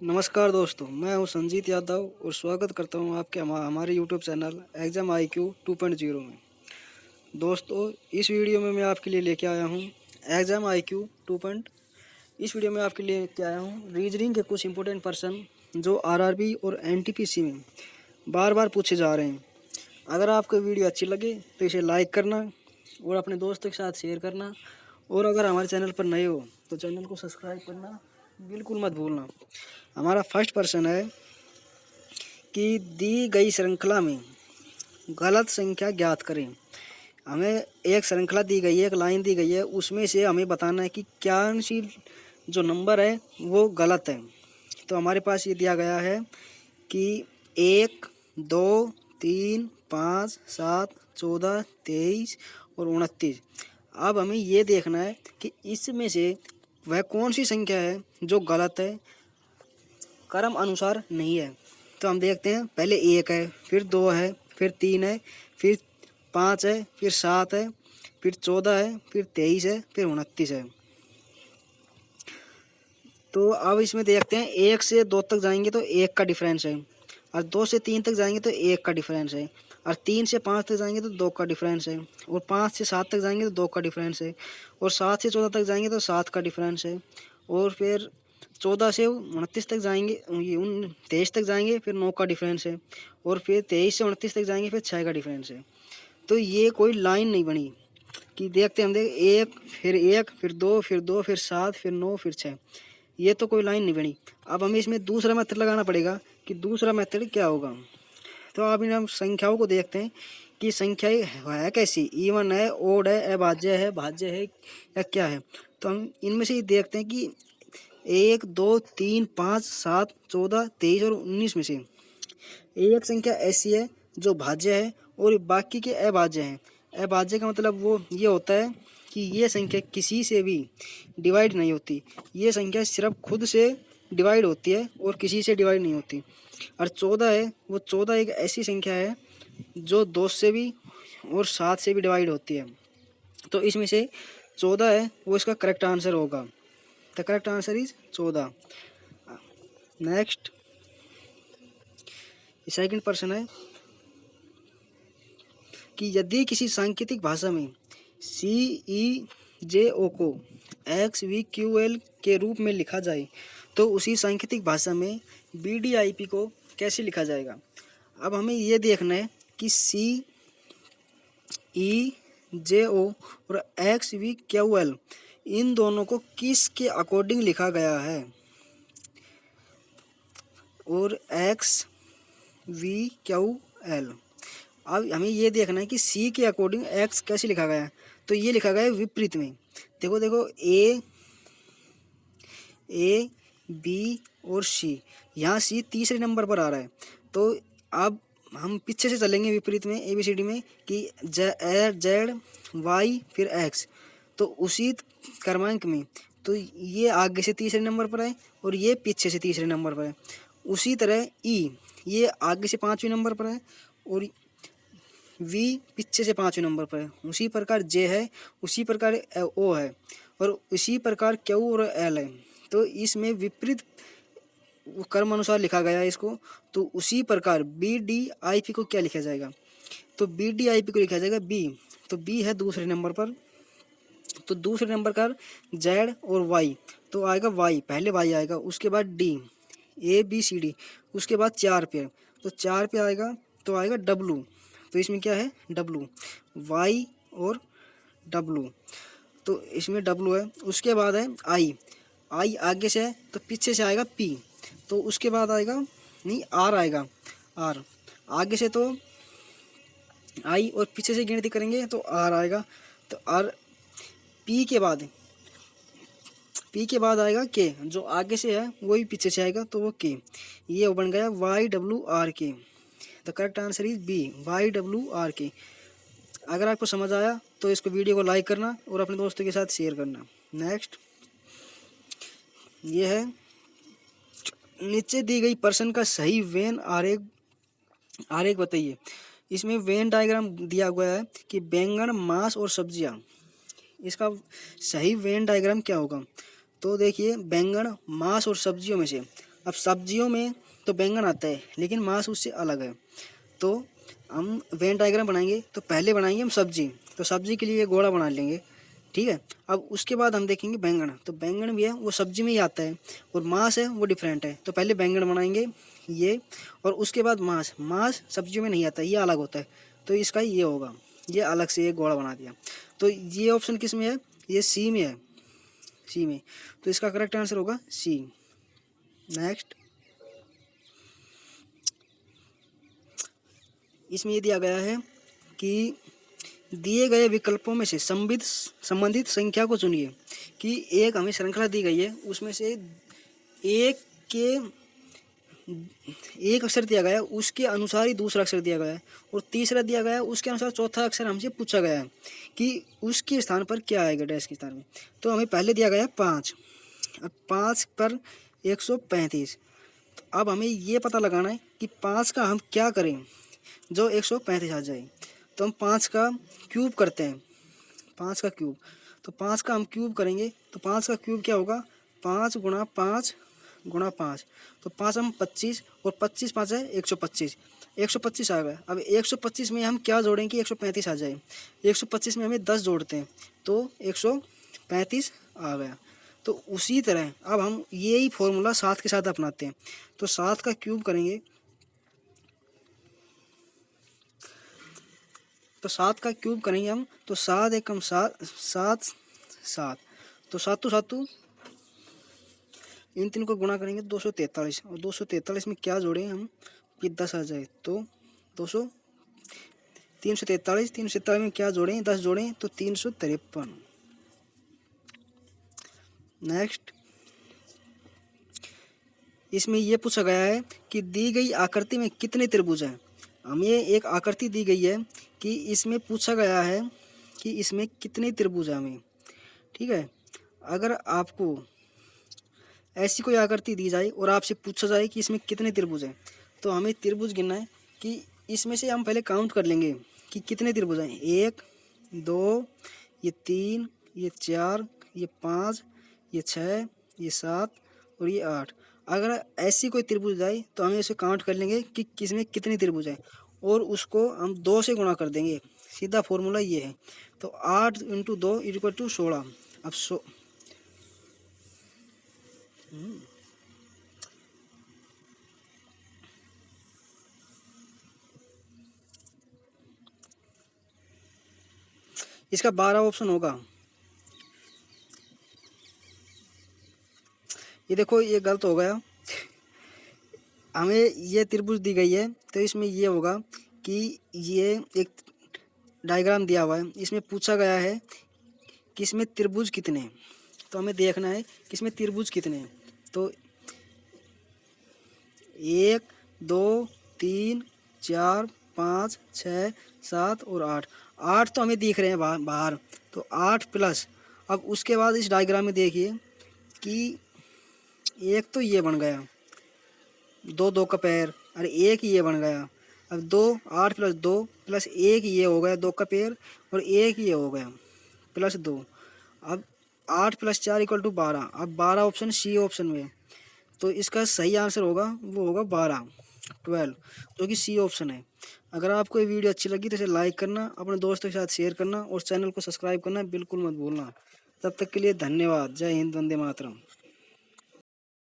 नमस्कार दोस्तों, मैं हूं संजीत यादव और स्वागत करता हूं आपके हमारे यूट्यूब चैनल एग्जाम IQ 2.0 में। दोस्तों, इस वीडियो में मैं आपके लिए लेके आया हूं एग्जाम IQ 2. इस वीडियो में आपके लिए लेके आया हूं रीजनिंग के कुछ इंपॉर्टेंट पर्सन जो RRB और NTPC में बार बार पूछे जा रहे हैं। अगर आपको वीडियो अच्छी लगे तो इसे लाइक करना और अपने दोस्तों के साथ शेयर करना, और अगर हमारे चैनल पर नए हो तो चैनल को सब्सक्राइब करना बिल्कुल मत भूलना। हमारा फर्स्ट प्रश्न है कि दी गई श्रृंखला में गलत संख्या ज्ञात करें। हमें एक श्रृंखला दी गई है, एक लाइन दी गई है, उसमें से हमें बताना है कि क्या सी जो नंबर है वो गलत है। तो हमारे पास ये दिया गया है कि 1, 2, 3, 5, 7, 14, 23 और 29। अब हमें ये देखना है कि इसमें से वह कौन सी संख्या है जो गलत है, क्रम अनुसार नहीं है। तो हम देखते हैं, पहले 1 है, फिर 2 है, फिर 3 है, फिर 5 है, फिर 7 है, फिर 14 है, फिर 23 है, फिर 29 है। तो अब इसमें देखते हैं, 1 से 2 तक जाएंगे तो 1 का डिफरेंस है, और 2 से 3 तक जाएंगे तो 1 का डिफरेंस है, और 3 से 5 तक जाएंगे तो 2 का डिफरेंस है, और 5 से 7 तक जाएंगे तो 2 का डिफरेंस है, और 7 से 14 तक जाएंगे तो 7 का डिफरेंस है, और फिर 14 से 29 तक जाएंगे, ये 23 तक जाएंगे फिर 9 का डिफरेंस है, और फिर 23 से 29 तक जाएंगे फिर 6 का डिफरेंस है। तो ये कोई लाइन नहीं बनी कि देखते हम देख 1 फिर 1 फिर 2 फिर 2 फिर 7 फिर 9 फिर 6, ये तो कोई लाइन नहीं बनी। अब हमें इसमें दूसरा मेथड लगाना पड़ेगा कि दूसरा मेथड क्या होगा। तो अब इन हम संख्याओं को देखते हैं कि संख्याएं है कैसी, इवन है, ओड है, अभाज्य है, भाज्य है या क्या है। तो हम इनमें से ही देखते हैं कि 1, 2, 3, 5, 7, 14, 23 और 19 में से एक संख्या ऐसी है जो भाज्य है और बाकी के अभाज्य हैं। अभाज्य का मतलब वो ये होता है कि ये संख्या किसी से भी डिवाइड नहीं होती, ये संख्या सिर्फ खुद से डिवाइड होती है और किसी से डिवाइड नहीं होती। और 14 है, वो 14 एक ऐसी संख्या है जो 2 से भी और 7 से भी डिवाइड होती है। तो इसमें से 14 है वो इसका करेक्ट आंसर होगा। The correct answer is 14। Next, second प्रश्न है कि यदि किसी सांकेतिक भाषा में CEJO को XVQL के रूप में लिखा जाए तो उसी सांकेतिक भाषा में BDIP को कैसे लिखा जाएगा। अब हमें ये देखना है कि CEJO और XVQL इन दोनों को किस के अकॉर्डिंग लिखा गया है, और XVQL। अब हमें ये देखना है कि C के अकॉर्डिंग X कैसे लिखा गया है। तो ये लिखा गया है विपरीत में। देखो देखो, A B और C, यहाँ C तीसरे नंबर पर आ रहा है। तो अब हम पीछे से चलेंगे विपरीत में ABCD में कि Z Y फिर X, तो उसी क्रमांक में तो ये आगे से तीसरे नंबर पर है और ये पीछे से तीसरे नंबर पर है। उसी तरह E, ये आगे से 5वें नंबर पर है और V पीछे से 5वें नंबर पर है। उसी प्रकार J है, उसी प्रकार O है, और इसी प्रकार Q और L है। तो इसमें विपरीत क्रम अनुसार लिखा गया है इसको। तो उसी प्रकार BDIP को क्या लिखा जाएगा, तो BDIP को लिखा जाएगा B। तो B है दूसरे नंबर पर, तो दूसरे नंबर का Z और Y, तो आएगा Y, पहले Y आएगा, उसके बाद D, ABCD, उसके बाद 4 पे, तो 4 पे आएगा तो आएगा W। तो इसमें क्या है W, Y और W, तो इसमें W है। उसके बाद है I आगे से है तो पीछे से आएगा P, तो उसके बाद आएगा नहीं R आएगा, R आगे से तो I और पीछे से गिनती करेंगे तो R आएगा, तो R। P के बाद आएगा K, जो आगे से है वही पीछे से आएगा तो वो K, ये बन गया YWRK। The correct answer is B, YWRK। अगर आपको समझ आया तो इसको वीडियो को लाइक करना और अपने दोस्तों के साथ शेयर करना। नेक्स्ट, ये है नीचे दी गई प्रश्न का सही वेन आरेख बताइए। इसमें वेन डायग्राम दिया हुआ है कि बैंगन, मांस और सब्जियां, इसका सही वेन डायग्राम क्या होगा। तो देखिए, बैंगन, मांस और सब्जियों में से अब सब्जियों में तो बैंगन आता है, लेकिन मांस उससे अलग है। तो हम वेन डायग्राम बनाएंगे तो पहले बनाएंगे हम सब्जी, तो सब्जी के लिए ये गोला बना लेंगे, ठीक है। अब उसके बाद हम देखेंगे बैंगन, तो बैंगन भी है वो सब्जी में ही आता है, और मांस है वो डिफरेंट है। तो पहले बैंगन बनाएंगे ये, और उसके बाद मांस। मांस सब्जी में नहीं आता, ये अलग होता है, तो इसका ये होगा, ये अलग से एक गोला बना दिया। तो ये ऑप्शन किस में है, ये सी में है, सी में। तो इसका करेक्ट आंसर होगा सी। नेक्स्ट, इसमें ये दिया गया है कि दिए गए विकल्पों में से संबंधित संख्या को चुनिए। कि एक हमें श्रृंखला दी गई है, उसमें से एक के एक अक्षर दिया गया है, उसके अनुसार ही दूसरा अक्षर दिया गया है, और तीसरा दिया गया है उसके अनुसार चौथा अक्षर हमसे पूछा गया है कि उसके स्थान पर क्या आएगा डैश के स्थान में। तो हमें पहले दिया गया है 5, अब 5 पर 135। तो अब हमें ये पता लगाना है कि 5 का हम क्या करें जो 135 आ जाए। तो हम 5 का क्यूब करते हैं, 5 का क्यूब। तो 5 का हम क्यूब करेंगे, तो 5 का क्यूब क्या होगा, 5 गुणा 5 गुणा 5। तो 5 हम 25, और 25 5 है 125, 125 आ गया। अब 125 में हम क्या जोड़ें कि 135 आ जाए। 125 में हमें 10 जोड़ते हैं तो 135 आ गया। तो उसी तरह अब हम यही फॉर्मूला 7 के साथ अपनाते हैं। तो 7 का क्यूब करेंगे, तो 7 का क्यूब करेंगे हम, तो 7 एकम 7 7 7, तो 7 सातू इन तीन को गुणा करेंगे 243, और 243 में क्या जोड़ें हम कि 10 आ जाए। तो 200 343, 343 में क्या जोड़ें, 10 जोड़ें तो 353। नेक्स्ट, इसमें यह पूछा गया है कि दी गई आकृति में कितने त्रिभुज हैं। हमें एक आकृति दी गई है कि इसमें पूछा गया है कि इसमें कितने त्रिभुज हैं हमें, ठीक है। अगर आपको ऐसी कोई आकृति दी जाए और आपसे पूछा जाए कि इसमें कितने त्रिभुज हैं, तो हमें त्रिभुज गिनना है कि इसमें से हम पहले काउंट कर लेंगे कि कितने त्रिभुज हैं। 1 2 ये 3 ये 4 ये 5 ये 6 ये 7 और ये 8। अगर ऐसी कोई त्रिभुज आए तो हमें इसे काउंट कर लेंगे कि किसमें कितने त्रिभुज हैं, और उसको हम 2 से गुणा कर देंगे। सीधा फॉर्मूला ये है। तो 8 × 2 = 16। अब इसका 12 ऑप्शन होगा। ये देखो ये गलत हो गया। हमें ये त्रिभुज दी गई है, तो इसमें ये होगा कि ये एक डायग्राम दिया हुआ है, इसमें पूछा गया है कि इसमें त्रिभुज कितने हैं। तो हमें देखना है कि इसमें त्रिभुज कितने हैं। तो 1 2 3 4 5 6 7 और 8। 8 तो हमें दिख रहे हैं बाहर, तो 8 प्लस, अब उसके बाद इस डायग्राम में देखिए कि एक तो ये बन गया, 2 2 का पैर, अरे एक ये बन गया। अब 2 8 + 2 + 1 ये हो गया 2 का पैर, और एक ये हो गया +2। अब 8 + 4 = 12। अब 12 ऑप्शन सी ऑप्शन में, तो इसका सही आंसर होगा वो होगा 12 जो कि सी ऑप्शन है। अगर आपको ये वीडियो अच्छी लगी तो इसे लाइक करना, अपने दोस्तों के साथ शेयर करना, और चैनल को सब्सक्राइब करना बिल्कुल मत भूलना। तब तक के लिए धन्यवाद। जय हिंद, वंदे मातरम।